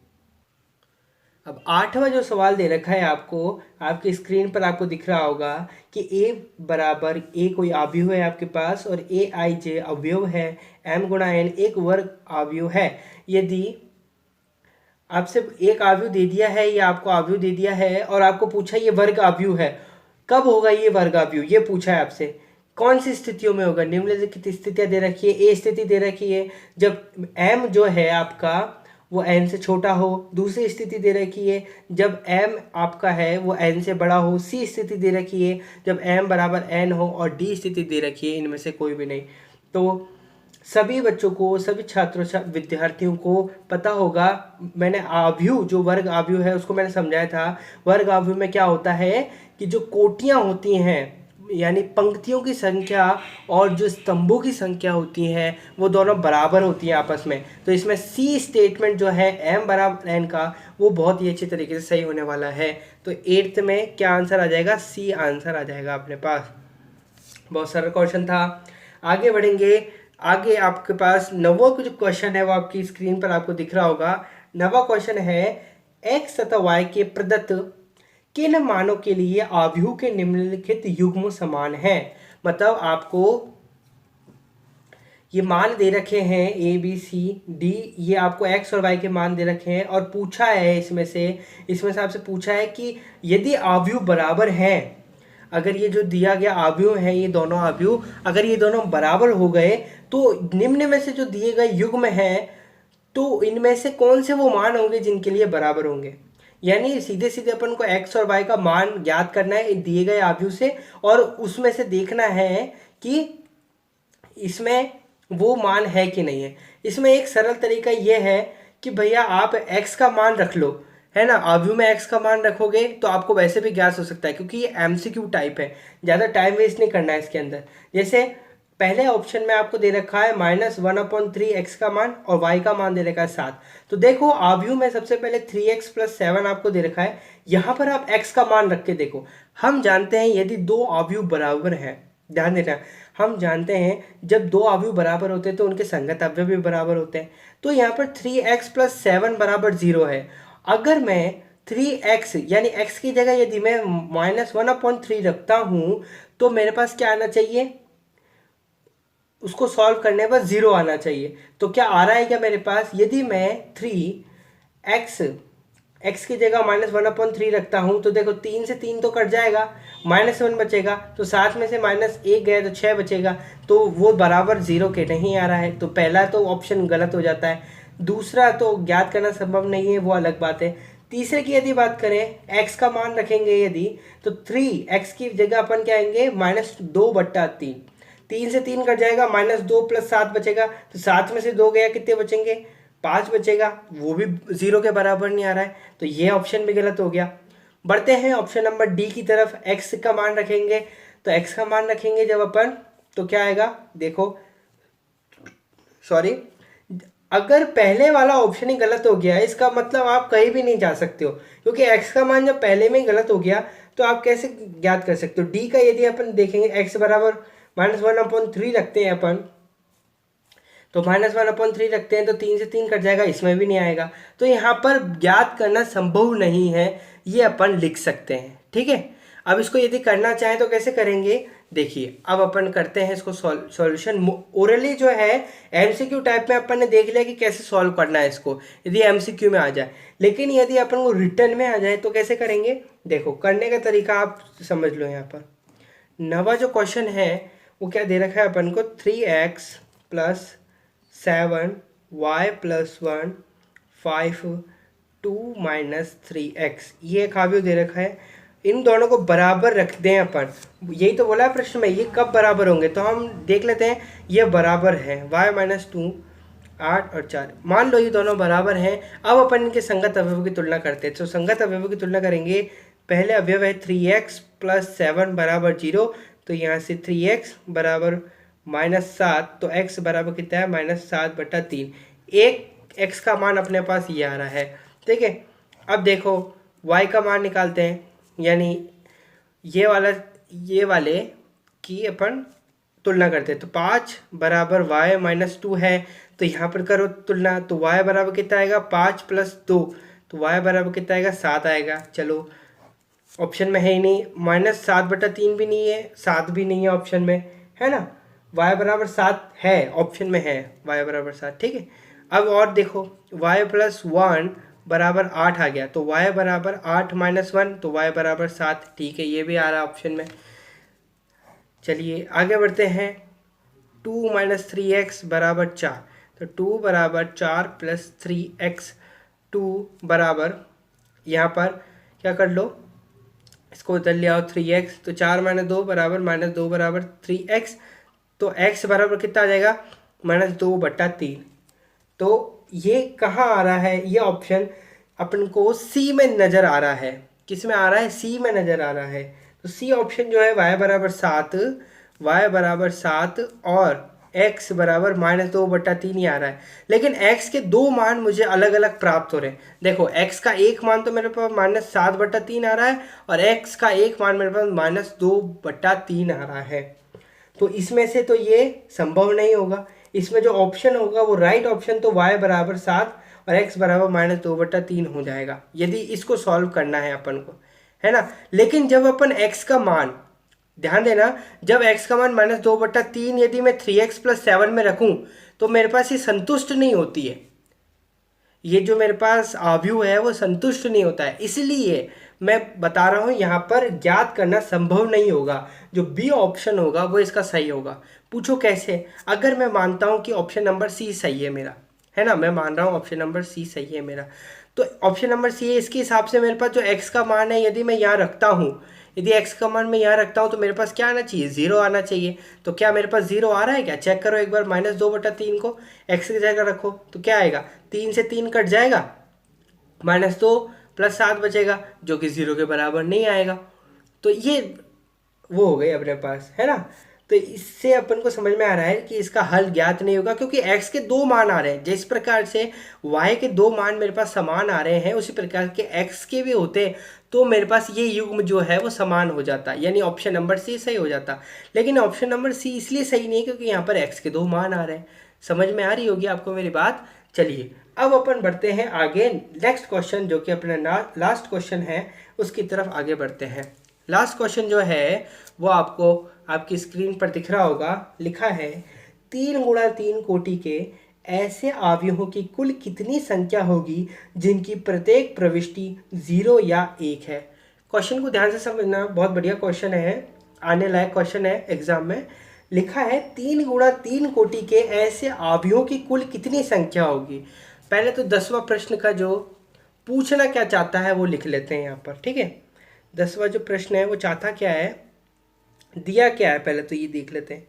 अब 8वां जो सवाल दे रखा है आपको, आपकी स्क्रीन पर आपको दिख रहा होगा कि a बराबर a कोई अवयव है आपके पास और a i j अवयव है, m गुणा n एक वर्ग अवयव है। यदि आपसे एक अवयव दे दिया है या आपको अवयव दे दिया है और आपको पूछा ये वर्ग अवयव है, कब होगा ये वर्ग अवयव, ये पूछा है आपसे, कौन सी स्थितियों में होगा। निम्नलिखित स्थितियां दे रखी है, ए स्थिति दे रखी है जब m जो है आपका वो n से छोटा हो। दूसरी स्थिति दे रखी है जब m आपका है वो n से बड़ा हो। c स्थिति दे रखी है जब m बराबर n हो। और d स्थिति दे रखी है इनमें से कोई भी नहीं। तो सभी बच्चों को, सभी छात्रों विद्यार्थियों को पता होगा, मैंने आव्यूह, जो वर्ग आव्यूह है उसको मैंने समझाया था। वर्ग आव्यूह में क्या होता है कि जो कोटियां होती हैं यानी पंक्तियों की संख्या और जो स्तंभों की संख्या होती है वो दोनों बराबर होती हैं आपस में। तो इसमें सी स्टेटमेंट जो है m बराबर n का वो बहुत ही अच्छी तरीके से सही होने वाला है। तो 8th में क्या आंसर आ जाएगा? सी आंसर आ जाएगा अपने पास। बहुत सारा क्वेश्चन था। आगे बढ़ेंगे। आगे आपके पास 9वां जो क्वेश्चन है वो आपकी स्क्रीन पर आपको दिख रहा होगा। 9वां क्वेश्चन है x तथा y के प्रदत्त किन मानों के लिए आव्यूह के निम्नलिखित युग्म समान है। मतलब आपको ये मान दे रखे हैं a b c d, ये आपको x और y के मान दे रखे हैं और पूछा है इसमें से आपसे पूछा है कि यदि आव्यूह बराबर हैं, अगर ये जो दिया गया आव्यूह है, ये दोनों आव्यूह अगर ये दोनों बराबर हो गए तो निम्न में से जो दिए गए युग्म हैं तो इनमें से कौन से वो मान होंगे जिनके लिए बराबर होंगे। यानी सीधे सीधे अपन को x और y का मान ज्ञात करना है दिए गए आव्यूह से और उसमें से देखना है कि इसमें वो मान है कि नहीं है। इसमें एक सरल तरीका ये है कि भैया आप x का मान रख लो, है ना। आव्यूह में x का मान रखोगे तो आपको वैसे भी ज्ञात हो सकता है क्योंकि ये MCQ टाइप है, ज़्यादा टाइम वेस्ट नहीं करना है इसके अंदर। जैसे पहले ऑप्शन में आपको दे रखा है -1/3 x का मान और y का मान दे रखा है 7। तो देखो आव्यूह में सबसे पहले 3x + 7 आपको दे रखा है, यहाँ पर आप x का मान रख के देखो। हम जानते हैं यदि दो आव्यूह बराबर हैं, ध्यान देना, हम जानते हैं जब दो आव्यूह बराबर होते हैं तो उनके संगत अवयव भी बराबर होते हैं। तो यहाँ पर 3x + 7 = 0 है। अगर मैं 3x यानी x की जगह यदि मैं -1/3 रखता हूँ तो मेरे पास क्या आना चाहिए? उसको सॉल्व करने पर 0 आना चाहिए। तो क्या आ रहा है क्या मेरे पास? यदि मैं 3x की जगह -1/3 रखता हूं तो देखो 3 से 3 तो कट जाएगा, -1 बचेगा, तो 7 में से -1 गया तो 6 बचेगा, तो वो बराबर 0 के नहीं आ रहा है। तो पहला तो ऑप्शन गलत हो जाता है। दूसरा तो ज्ञात करना संभव नहीं है, वो अलग बात है। तीसरे की यदि बात करें, x का मान रखेंगे यदि, तो 3x की जगह अपन क्या आएंगे -2/3, 3 से 3 कट जाएगा, -2 + 7 बचेगा, तो 7 में से 2 गया, कितने बचेंगे? 5 बचेगा, वो भी 0 के बराबर नहीं आ रहा है, तो ये ऑप्शन भी गलत हो गया। बढ़ते हैं ऑप्शन नंबर डी की तरफ। x का मान रखेंगे, तो x का मान रखेंगे जब अपन, तो क्या आएगा देखो, सॉरी, अगर पहले वाला ऑप्शन ही गलत हो गया इसका मतलब आप कहीं भी नहीं जा सकते हो, क्योंकि x का मान जब पहले में ही गलत हो गया तो आप कैसे ज्ञात कर सकते हो। डी का यदि अपन देखेंगे x बराबर -1/3 रखते हैं अपन, तो -1/3 रखते हैं तो 3 से 3 कट जाएगा, इसमें भी नहीं आएगा। तो यहाँ पर ज्ञात करना संभव नहीं है, ये अपन लिख सकते हैं, ठीक है। अब इसको यदि करना चाहें तो कैसे करेंगे, देखिए अब अपन करते हैं इसको सॉल्यूशन। ओरली जो है एमसीक्यू टाइप में अपन ने देख लिया कि कैसे सॉल्व करना है इसको, यदि एमसीक्यू में आ जाए। लेकिन यदि अपन को रिटर्न में आ जाए तो कैसे करेंगे, देखो करने का तरीका आप समझ लो। यहाँ पर 9वां जो क्वेश्चन है वो क्या दे रखा है अपन को, 3x + 7 y + 1 5 2 - 3x, ये एक आव्यूह दे रखा है। इन दोनों को बराबर रख दें अपन, यही तो बोला है प्रश्न में, ये कब बराबर होंगे, तो हम देख लेते हैं। ये बराबर है y - 2 8 और 4, मान लो ये दोनों बराबर हैं। अब अपन इनके संगत अवयवों की तुलना करते हैं। तो संगत अवयवों की तुलना करेंगे। पहले अवयव है 3x + 7 = 0, तो यहाँ से 3x बराबर -7, तो x बराबर कितना है -7/3। एक x का मान अपने पास ये आ रहा है, ठीक है। अब देखो y का मान निकालते हैं, यानी ये वाले की अपन तुलना करते हैं। तो 5 बराबर y - 2 है, तो यहाँ पर करो तुलना, तो y बराबर कितना आएगा 5 + 2, तो y बराबर कितना आएगा 7 आएगा। चलो ऑप्शन में है ही नहीं, -7/3 भी नहीं है, 7 भी नहीं है ऑप्शन में, है ना। y बराबर 7 है, ऑप्शन में है y बराबर 7, ठीक है। अब और देखो y + 1 बराबर 8 आ गया, तो y बराबर 8 - 1, तो y बराबर 7, ठीक है, ये भी आ रहा है ऑप्शन में। चलिए आगे बढ़ते हैं। 2 - 3x = 4, तो 2 बराबर 4 प्लस 3x, 2 बराबर यहाँ पर क्या कर लो, इसको उधर ले आओ 3x, तो 4 माइनस 2 बराबर -2 बराबर 3x, तो x बराबर कितना आ जाएगा -2/3। तो ये कहाँ आ रहा है, ये ऑप्शन अपन को सी में नज़र आ रहा है। किस में आ रहा है, सी में नज़र आ रहा है। तो सी ऑप्शन जो है y बराबर 7, y बराबर 7 और x बराबर -2/3 ही आ रहा है। लेकिन x के दो मान मुझे अलग अलग प्राप्त हो रहे हैं। देखो x का एक मान तो मेरे पास -7/3 आ रहा है और x का एक मान मेरे पास -2/3 आ रहा है। तो इसमें से तो ये संभव नहीं होगा। इसमें जो ऑप्शन होगा वो राइट ऑप्शन तो y बराबर 7 और x बराबर -2/3 हो जाएगा, यदि इसको सॉल्व करना है अपन को, है ना। लेकिन जब अपन x का मान, ध्यान देना, जब x का मान -2/3 यदि मैं 3x + 7 में रखूं तो मेरे पास ये संतुष्ट नहीं होती है। ये जो मेरे पास आव्यूह है वो संतुष्ट नहीं होता है, इसलिए मैं बता रहा हूँ यहाँ पर ज्ञात करना संभव नहीं होगा। जो बी ऑप्शन होगा वो इसका सही होगा। पूछो कैसे, अगर मैं मानता हूँ कि ऑप्शन नंबर सी सही है मेरा, है ना, मैं मान रहा हूँ ऑप्शन नंबर सी सही है मेरा, तो ऑप्शन नंबर सी है, इसके हिसाब से मेरे पास जो एक्स का मान है यदि मैं यहाँ रखता हूँ, यदि एक्स का मान मैं यहाँ रखता हूँ तो मेरे पास क्या आना चाहिए, 0 आना चाहिए। तो क्या मेरे पास 0 आ रहा है क्या, चेक करो एक बार। -2/3 को एक्स की जगह रखो तो क्या आएगा, 3 से 3 कट जाएगा, -2 + 7 बचेगा जो कि 0 के बराबर नहीं आएगा। तो ये वो हो गई अपने पास, है ना। तो इससे अपन को समझ में आ रहा है कि इसका हल ज्ञात नहीं होगा, क्योंकि x के दो मान आ रहे हैं। जिस प्रकार से y के दो मान मेरे पास समान आ रहे हैं उसी प्रकार के x के भी होते, तो मेरे पास ये युग्म जो है वो समान हो जाता, यानी ऑप्शन नंबर सी सही हो जाता। लेकिन ऑप्शन नंबर सी इसलिए सही नहीं क्योंकि यहाँ पर x के दो मान आ रहे हैं। समझ में आ रही होगी आपको मेरी बात। चलिए अब अपन बढ़ते हैं आगे, नेक्स्ट क्वेश्चन जो कि अपना लास्ट क्वेश्चन है उसकी तरफ आगे बढ़ते हैं। लास्ट क्वेश्चन जो है वो आपको आपकी स्क्रीन पर दिख रहा होगा, लिखा है 3 × 3 कोटि के ऐसे अवयवों की कुल कितनी संख्या होगी जिनकी प्रत्येक प्रविष्टि 0 या 1 है। क्वेश्चन को ध्यान से समझना, बहुत बढ़िया क्वेश्चन है, आने लायक क्वेश्चन है एग्जाम में। लिखा है 3 × 3 कोटि के ऐसे अवयवों की कुल कितनी संख्या होगी। पहले तो 10वां प्रश्न का जो पूछना क्या चाहता है वो लिख लेते हैं यहाँ पर, ठीक है। 10वां जो प्रश्न है वो चाहता क्या है, दिया क्या है, पहले तो ये देख लेते हैं।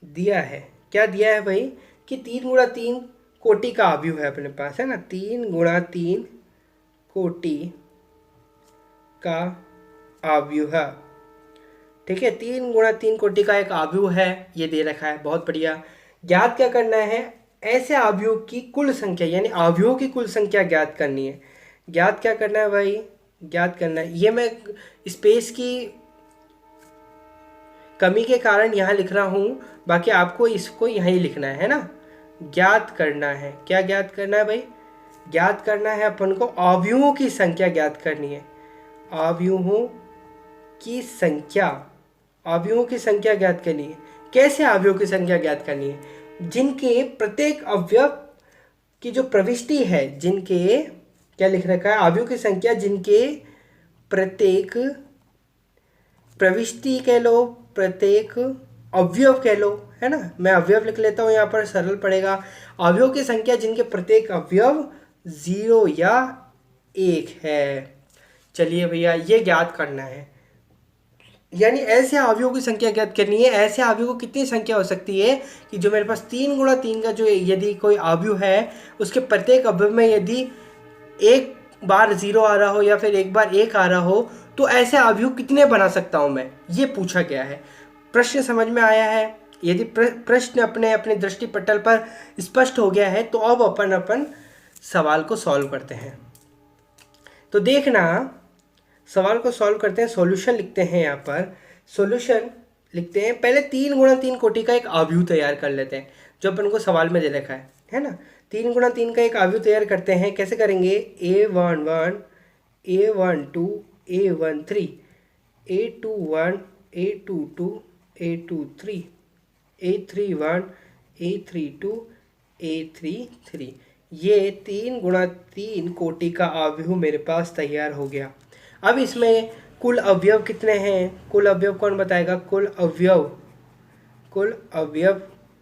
दिया है, क्या दिया है भाई, कि 3 × 3 कोटि का अवयव है अपने पास, है ना। 3 × 3 कोटि का अवयव है, ठीक है। 3 × 3 कोटि का एक अवयव है, ये दे रखा है, बहुत बढ़िया। ज्ञात क्या करना है, ऐसे अवयवों की कुल संख्या, यानी अवयवों की कुल संख्या ज्ञात करनी है। ज्ञात क्या करना है भाई, ज्ञात करना है। ये मैं स्पेस की कमी के कारण यहाँ लिख रहा हूँ, बाकी आपको इसको यहीं लिखना है ना। ज्ञात करना है, क्या ज्ञात करना है भाई, ज्ञात करना है अपन को अवयवों की संख्या ज्ञात करनी है। अवयवों की संख्या, अवयवों की संख्या ज्ञात करनी है। कैसे अवयवों की संख्या ज्ञात करनी है, जिनके प्रत्येक अवयव की जो प्रविष्टि है, जिनके क्या लिख रखा है, अवयवों की संख्या जिनके प्रत्येक प्रविष्टि कह लो, प्रत्येक अवयव कह लो, है ना। मैं अवयव लिख लेता हूँ यहाँ पर, सरल पड़ेगा। अवयव की संख्या जिनके प्रत्येक अवयव 0 या 1 है। चलिए भैया ये ज्ञात करना है, यानी ऐसे अवयवों की संख्या ज्ञात करनी है। ऐसे अवयवों की कितनी संख्या हो सकती है कि जो मेरे पास 3 × 3 का जो यदि कोई अवयव है उसके प्रत्येक अवयव में यदि एक बार 0 आ रहा हो या फिर एक बार 1 आ रहा हो, तो ऐसे अवयव कितने बना सकता हूं मैं, ये पूछा गया है। प्रश्न समझ में आया है। यदि प्रश्न अपने अपने दृष्टिपटल पर स्पष्ट हो गया है तो अब अपन सवाल को सॉल्व करते हैं। तो देखना, सवाल को सॉल्व करते हैं, सॉल्यूशन लिखते हैं। यहाँ पर सॉल्यूशन लिखते हैं, पहले 3 × 3 कोटि का एक अवयव तैयार कर लेते हैं जो अपन को सवाल में दे रखा है ना। 3 × 3 का एक अवयव तैयार करते हैं। कैसे करेंगे, A11 A12 A13 A21 A22 A23 A31 A32 A33, ये 3 × 3 कोटि का अवयव मेरे पास तैयार हो गया। अब इसमें कुल अवयव कितने हैं, कुल अवयव कौन बताएगा, कुल अवयव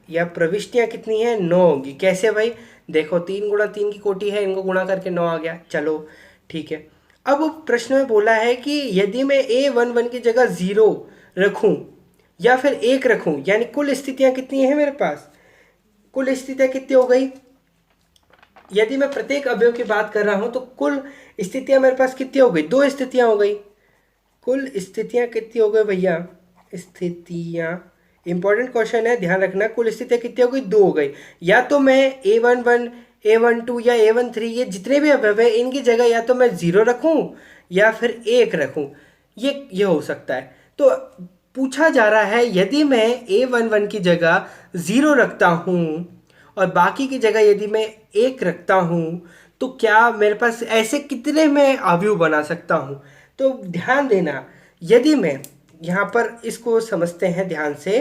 या प्रविष्टियाँ कितनी है, 9 होगी। कैसे भाई, देखो 3 गुणा 3 की कोटि है, इनको गुणा करके 9 आ गया। चलो ठीक है। अब प्रश्न में बोला है कि यदि मैं A11 की जगह 0 रखूं या फिर 1 रखूं, यानी कुल स्थितियां कितनी है मेरे पास, कुल स्थितियां कितनी हो गई। यदि मैं प्रत्येक अवयव की बात कर रहा हूं तो कुल स्थितियां मेरे पास कितनी हो गई, 2 स्थितियां हो गई। कुल स्थितियां कितनी हो गई भैया, स्थितियां, इंपॉर्टेंट क्वेश्चन है, ध्यान रखना। कुल स्थितियां कितनी हो गई, 2 हो गई। या तो मैं A11, A12 या A13 ये जितने भी अवयव है इनकी जगह या तो मैं 0 रखूं या फिर 1 रखूं, ये हो सकता है। तो पूछा जा रहा है यदि मैं A11 की जगह 0 रखता हूं और बाकी की जगह यदि मैं 1 रखता हूं तो क्या मेरे पास ऐसे कितने मैं अवयव बना सकता हूं। तो ध्यान देना, यदि मैं यहाँ पर इसको समझते हैं ध्यान से,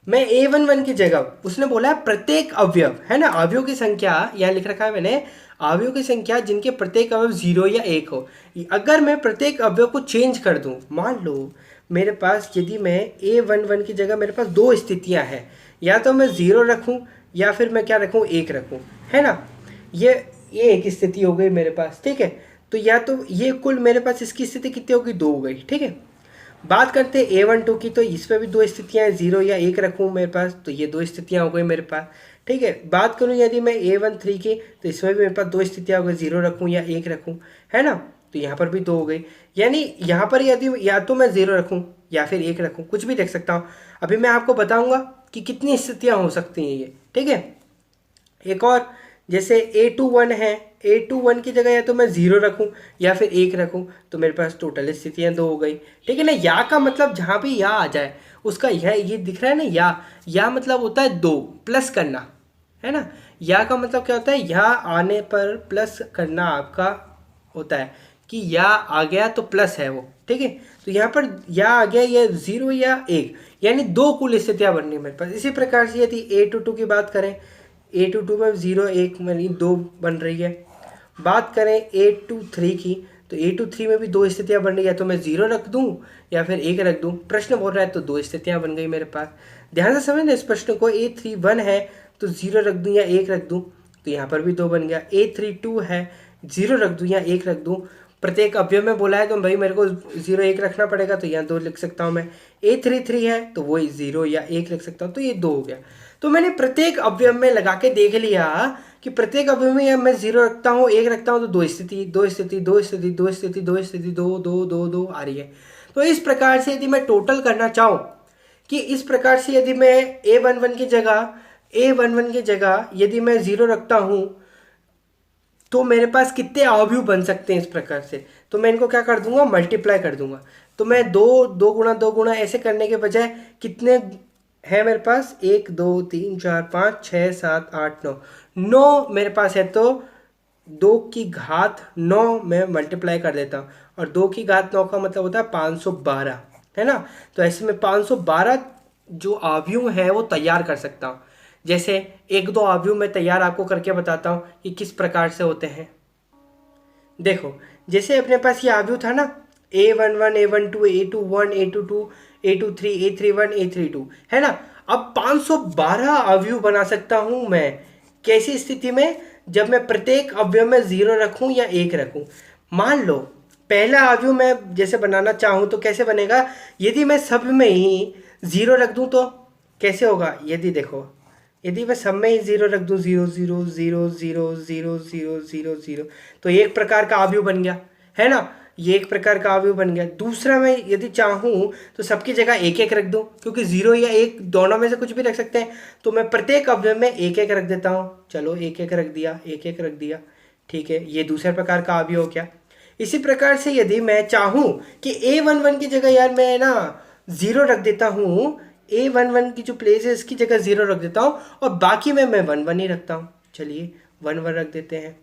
मैं A11 की जगह, उसने बोला है प्रत्येक अवयव, है ना, अवयव की संख्या यहाँ लिख रखा है मैंने, अवयव की संख्या जिनके प्रत्येक अवयव 0 या 1 हो। अगर मैं प्रत्येक अवयव को चेंज कर दूं, मान लो मेरे पास, यदि मैं A11 की जगह मेरे पास 2 स्थितियां हैं, या तो मैं 0 रखूं या फिर मैं क्या रखूं, 1 रखूं, है ना। ये एक स्थिति हो गई मेरे पास, ठीक है। तो या तो ये कुल मेरे पास इसकी स्थिति कितनी होगी, 2 हो गई, ठीक है। बात करते हैं A12 की, तो इसमें भी 2 स्थितियां हैं, 0 या 1 रखूं मेरे पास, तो ये 2 स्थितियां हो गई मेरे पास, ठीक है। बात करूं यदि मैं A13 की, तो इसमें भी मेरे पास 2 स्थितियां हो गई, 0 रखूं या 1 रखूं, है ना। तो यहाँ पर भी 2 हो गई। यानी यहाँ पर यदि या तो मैं 0 रखूं या फिर 1 रखूं, कुछ भी देख सकता हूँ। अभी मैं आपको बताऊंगा कि कितनी स्थितियां हो सकती हैं ये, ठीक है। एक और, जैसे A21 है, A21 की जगह या तो मैं 0 रखूं या फिर 1 रखूं, तो मेरे पास टोटल स्थितियां 2 हो गई, ठीक है ना। या का मतलब जहां भी या आ जाए उसका ये दिख रहा है ना, या मतलब होता है 2 प्लस करना, है ना। या का मतलब क्या होता है, या आने पर प्लस करना आपका होता है कि या आ गया तो प्लस है वो, ठीक है। तो यहाँ पर या आ गया, ये 0 या 1, यानी 2 कुल स्थितियां बन रही है मेरे पास। इसी प्रकार से यदि A22 की बात करें, A22 में 0 1 यानी 2 बन रही है। बात करें A23 की, तो A23 में भी 2 स्थितियां बन रही है, तो मैं 0 रख दूं या फिर 1 रख दूं, प्रश्न बोल रहा है तो 2 स्थितियां बन गई मेरे पास। ध्यान से समझना इस प्रश्न को, A31 है तो 0 रख दूं या 1 रख दूं, तो यहाँ पर भी 2 बन गया। A32 है, 0 रख दूं या 1 रख दूं, प्रत्येक अवयव में बोला है तो भाई मेरे को 0 1 रखना पड़ेगा, तो यहाँ 2 लिख सकता हूँ मैं। A33 है तो वही 0 या 1 लिख सकता हूँ, तो ये 2 हो गया। तो मैंने प्रत्येक अवयव में लगा के देख लिया कि प्रत्येक अवयव में मैं 0 रखता हूँ, 1 रखता हूँ, तो 2 स्थिति 2 स्थिति 2 स्थिति 2 स्थिति 2 स्थिति 2 2 2 2 आ रही है। तो इस प्रकार से यदि मैं टोटल करना चाहूँ, कि इस प्रकार से यदि मैं A11 की जगह यदि मैं 0 रखता हूँ तो मेरे पास कितने अवयव बन सकते हैं इस प्रकार से, तो मैं इनको क्या कर दूंगा, मल्टीप्लाई कर दूंगा। तो मैं 2 गुणा ऐसे करने के बजाय कितने है मेरे पास, 1 2 3 4 5 6 7 8 9, 9 मेरे पास है, तो 2 की घात 9 में मल्टीप्लाई कर देता हूँ, और 2 की घात 9 का मतलब होता है 512, है ना। तो ऐसे में 512 जो अवयव है वो तैयार कर सकता हूँ। जैसे 1 2 अवयव मैं तैयार आपको करके बताता हूँ कि किस प्रकार से होते हैं। देखो, जैसे अपने पास ये अवयव था ना, A11 A12 A21 A22 A23 A31 A32, है ना। अब 512 अवयव बना सकता हूं मैं, कैसी स्थिति में, जब मैं प्रत्येक अवयव में 0 रखूं या 1 रखूं। मान लो पहला अवयव मैं जैसे बनाना चाहूं तो कैसे बनेगा, यदि मैं सब में ही 0 रख दूं तो कैसे होगा, यदि देखो, यदि मैं सब में ही 0 रख दूं, 0 0 0 0 0 0 0 0, तो एक प्रकार का अवयव बन गया, है ना। ये एक प्रकार का अवयव बन गया। दूसरा मैं यदि चाहूं तो सबकी जगह 1 1 रख दूं, क्योंकि 0 या 1 दोनों में से कुछ भी रख सकते हैं, तो मैं प्रत्येक अवयव में 1 1 रख देता हूं। चलो 1 1 रख दिया, 1 1 रख दिया, ठीक है, ये दूसरे प्रकार का अवयव हो गया। इसी प्रकार से यदि मैं चाहूं कि A11 की जगह यार मैं ना 0 रख देता हूं, A11 की जो प्लेस है इसकी जगह 0 रख देता हूं, और बाकी में मैं 1 1 ही रखता हूं। चलिए 1 1 रख देते हैं,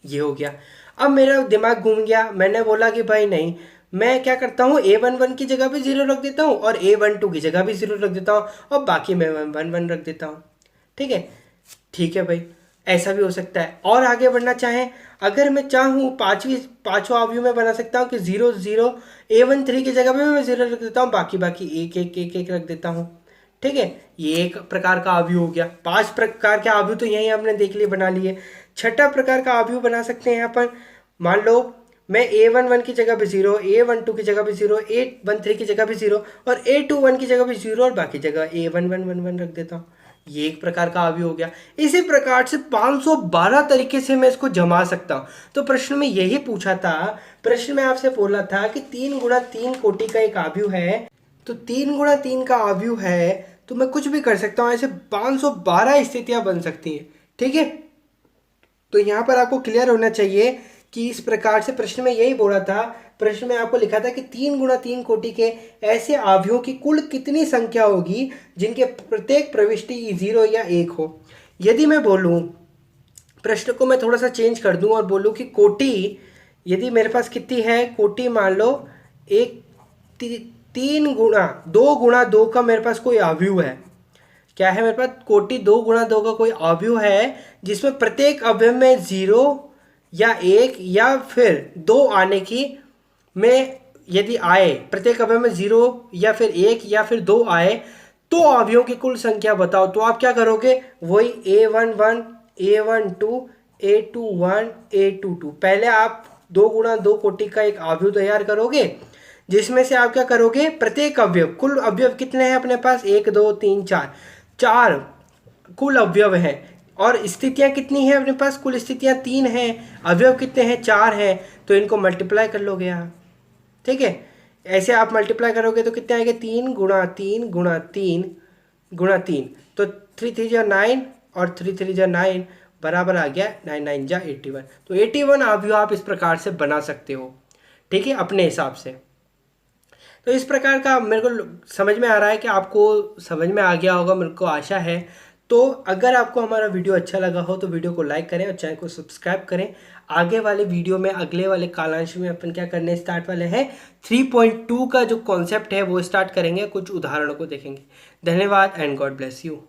ये हो गया। अब मेरा दिमाग घूम गया, मैंने बोला कि भाई नहीं, मैं क्या करता हूँ, A11 की जगह भी 0 रख देता हूँ और A12 की जगह भी 0 रख देता हूँ, और बाकी में 1 1 रख देता हूँ, ठीक है। ठीक है भाई, ऐसा भी हो सकता है। और आगे बढ़ना चाहें, अगर मैं चाहूँ पांचवा अवयव में बना सकता हूँ कि 0 0 A13 की जगह पे मैं 0 रख देता हूँ, बाकी बाकी 1 1 1 1 रख देता हूँ, ठीक है, ये एक प्रकार का अवयव हो गया। 5 प्रकार के अवयव तो यही हमने देख लिए, बना लिए। छठा प्रकार का अवयव बना सकते हैं यहाँ पर। मान लो मैं A11 की जगह पे 0, A12 की जगह पे 0, A13 की जगह पे 0 और A21 की जगह पे 0 और बाकी जगह A11 रख देता हूँ। ये एक प्रकार का अवयव हो गया। इसी प्रकार से 512 तरीके से मैं इसको जमा सकता हूँ। तो प्रश्न में यही पूछा था, प्रश्न में आपसे बोला था कि 3 गुणा 3 कोटि का एक अवयव है, तो 3 गुणा 3 का अवयव है तो मैं कुछ भी कर सकता हूँ। ऐसे 512 स्थितियां बन सकती हैं, ठीक है। तो यहाँ पर आपको क्लियर होना चाहिए कि इस प्रकार से प्रश्न में यही बोला था। प्रश्न में आपको लिखा था कि 3 गुणा 3 कोटि के ऐसे अवयवों की कुल कितनी संख्या होगी जिनके प्रत्येक प्रविष्टि 0 या 1 हो। यदि मैं बोलूँ, प्रश्न को मैं थोड़ा सा चेंज कर दूं और बोलूं कि कोटि यदि मेरे पास कितनी है, कोटि मान लो एक 3 गुणा 2 का मेरे पास कोई अवयव है। क्या है मेरे पास? कोटि 2 गुणा 2 का कोई अवयव है जिसमें प्रत्येक अवयव में 0 या 1 या फिर 2 आने की में यदि आए, प्रत्येक अवयव में 0 या फिर 1 या फिर 2 आए तो अवयवों की कुल संख्या बताओ। तो आप क्या करोगे? वही A11, A12, A21, A22। पहले आप 2 गुणा 2 कोटि का एक अवयव तैयार करोगे जिसमें से आप क्या करोगे? प्रत्येक अवयव, कुल अवयव कितने हैं अपने पास? 1 2 3 4, 4 कुल अवयव हैं। और स्थितियां कितनी हैं अपने पास? कुल स्थितियां 3 हैं, अवयव कितने हैं? 4 हैं। तो इनको मल्टीप्लाई कर लोगे आप, ठीक है। ऐसे आप मल्टीप्लाई करोगे तो कितने आएंगे? 3 गुणा 3 गुणा 3 गुणा 3, तो 3 3 जा 9 और 3 3 जा 9 बराबर आ गया 9 9 जा 81। तो 81 अवयव आप इस प्रकार से बना सकते हो, ठीक है, अपने हिसाब से। तो इस प्रकार का मेरे को समझ में आ रहा है कि आपको समझ में आ गया होगा, मेरे को आशा है। तो अगर आपको हमारा वीडियो अच्छा लगा हो तो वीडियो को लाइक करें और चैनल को सब्सक्राइब करें। आगे वाले वीडियो में, अगले वाले कालांश में अपन क्या करने स्टार्ट वाले हैं, 3.2 का जो कॉन्सेप्ट है वो स्टार्ट करेंगे, कुछ उदाहरणों को देखेंगे। धन्यवाद एंड गॉड ब्लेस यू।